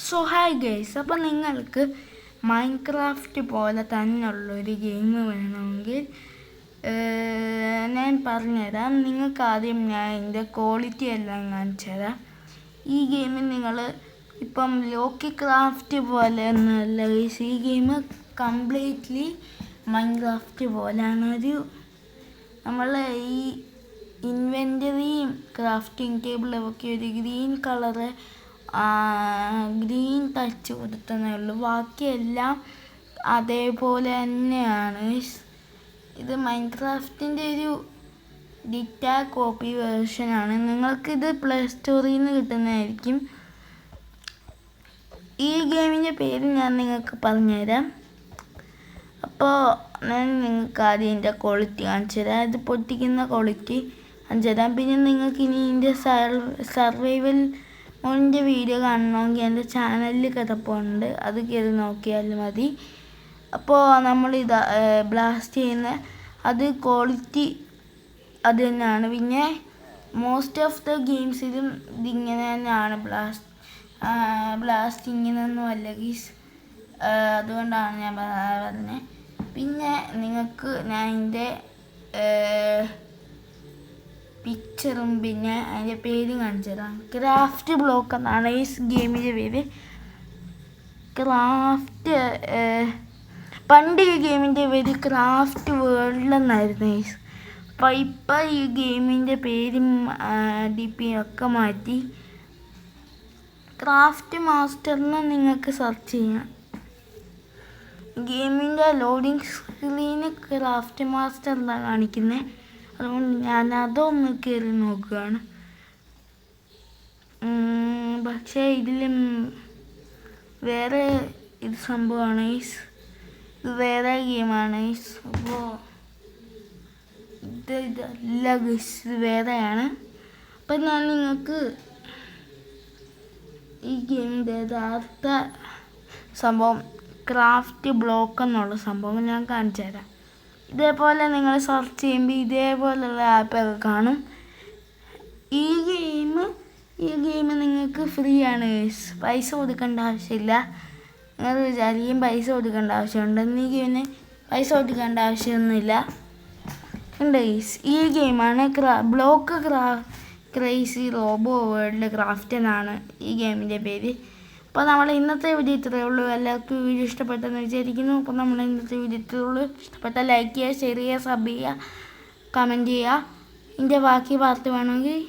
So hi guys, അപ്പോൾ നിങ്ങൾക്ക് Minecraft പോലെ തന്നെയുള്ളൊരു ഗെയിം വേണമെങ്കിൽ ഞാൻ പറഞ്ഞുതരാം. നിങ്ങൾക്ക് ആദ്യം ഞാൻ ഇതിൻ്റെ ക്വാളിറ്റി എല്ലാം കാണിച്ചു തരാം. ഈ ഗെയിമിൽ നിങ്ങൾ ഇപ്പം ലോക്കി ക്രാഫ്റ്റ് പോലെ ഒന്നുമല്ല ഗൈസ്. ഈ ഗെയിം കംപ്ലീറ്റ്ലി മൈൻക്രാഫ്റ്റ് പോലെയാണ്. നമ്മൾ ഈ ഇൻവെൻ്ററിയും ക്രാഫ്റ്റിംഗ് ടേബിളൊക്കെ ഒരു ഗ്രീൻ കളറ് ഗ്രീൻ ടച്ച് കൊടുത്തതേ ഉള്ളൂ. ബാക്കിയെല്ലാം അതേപോലെ തന്നെയാണ്. ഇത് മൈൻക്രാഫ്റ്റിൻ്റെ ഒരു ഡിറ്റാ കോപ്പി വേർഷനാണ്. നിങ്ങൾക്കിത് പ്ലേ സ്റ്റോറിൽ നിന്ന് കിട്ടുന്നതായിരിക്കും. ഈ ഗെയിമിൻ്റെ പേര് ഞാൻ നിങ്ങൾക്ക് പറഞ്ഞുതരാം. അപ്പോൾ ഞാൻ നിങ്ങൾക്ക് ആദ്യം ഇതിൻ്റെ ക്വാളിറ്റി കാണിച്ചു തരാം. ഇത് പൊട്ടിക്കുന്ന ക്വാളിറ്റി കാണിച്ചു തരാം. പിന്നെ നിങ്ങൾക്ക് ഇനി ഇതിൻ്റെ സർവൈവൽ മോഡിൻ്റെ വീഡിയോ കാണണമെങ്കിൽ എൻ്റെ ചാനലിൽ കിടപ്പുണ്ട്, അത് കയറി നോക്കിയാൽ മതി. അപ്പോൾ നമ്മളിത് ബ്ലാസ്റ്റ് ചെയ്യുന്ന അത് ക്വാളിറ്റി അത് തന്നെയാണ്. പിന്നെ മോസ്റ്റ് ഓഫ് ദ ഗെയിംസിലും ഇതിങ്ങനെ തന്നെയാണ്. ബ്ലാസ്റ്റ് ഇങ്ങനെയൊന്നും അല്ല ഗീസ്, അതുകൊണ്ടാണ് ഞാൻ പറഞ്ഞത്. പിന്നെ നിങ്ങൾക്ക് ഞാൻ ഇതിൻ്റെ പിക്ചറും പിന്നെ അതിൻ്റെ പേരും കാണിച്ചു തരാം. ക്രാഫ്റ്റ് ബ്ലോക്ക് എന്നാണ് ഈ ഗെയിമിൻ്റെ പേര്. പണ്ട് ഈ ഗെയിമിൻ്റെ പേര് ക്രാഫ്റ്റ് വേൾഡ് എന്നായിരുന്നു. അപ്പോൾ ഇപ്പം ഈ ഗെയിമിൻ്റെ പേരും DP ഒക്കെ മാറ്റി ക്രാഫ്റ്റ് മാസ്റ്ററിന് നിങ്ങൾക്ക് സെർച്ച് ചെയ്യാം. ഗെയിമിൻ്റെ ലോഡിങ് സ്ക്രീന് ക്രാഫ്റ്റ് മാസ്റ്റർ എന്നാണ് കാണിക്കുന്നത്. അതുകൊണ്ട് ഞാൻ അതൊന്ന് കയറി നോക്കുകയാണ്. പക്ഷേ ഇതിലും വേറെ ഇത് സംഭവമാണ്. ഇത് വേറെ ഗെയിമാണ്. അപ്പോൾ ഇതല്ല ഗൈസ്, ഇത് വേറെയാണ്. അപ്പം ഞാൻ നിങ്ങൾക്ക് ഈ ഗെയിമിൻ്റെ യഥാർത്ഥ സംഭവം ക്രാഫ്റ്റ് ബ്ലോക്ക് എന്നുള്ള സംഭവം ഞാൻ കാണിച്ചു തരാം. ഇതേപോലെ നിങ്ങൾ സെർച്ച് ചെയ്യുമ്പോൾ ഇതേപോലെയുള്ള ആപ്പൊക്കെ കാണും. ഈ ഗെയിം നിങ്ങൾക്ക് ഫ്രീ ആണ്. പൈസ കൊടുക്കേണ്ട ആവശ്യമില്ല. നിങ്ങൾ വിചാരിക്കും പൈസ കൊടുക്കേണ്ട ആവശ്യമുണ്ടെന്ന്. ഈ ഗെയിമിന് പൈസ കൊടുക്കേണ്ട ആവശ്യമൊന്നുമില്ല. ഉണ്ട് ഈ ഗെയിമാണ് block crazy robo world craft എന്നാണ് ഈ ഗെയിമിൻ്റെ പേര്. അപ്പോൾ നമ്മൾ ഇന്നത്തെ വീഡിയോ ഇത്രയേ ഉള്ളൂ. എല്ലാവർക്കും വീഡിയോ ഇഷ്ടപ്പെട്ടെന്ന് വിചാരിക്കുന്നു. അപ്പോൾ നമ്മൾ ഇന്നത്തെ വീഡിയോ ഇത്രയേ ഉള്ളൂ. ഇഷ്ടപ്പെട്ടാൽ ലൈക്ക് ചെയ്യുക, ഷെയർ ചെയ്യുക, സബ് ചെയ്യുക, കമൻറ്റ് ചെയ്യുക. ഇതിൻ്റെ ബാക്കി പാർട്ട് വേണമെങ്കിൽ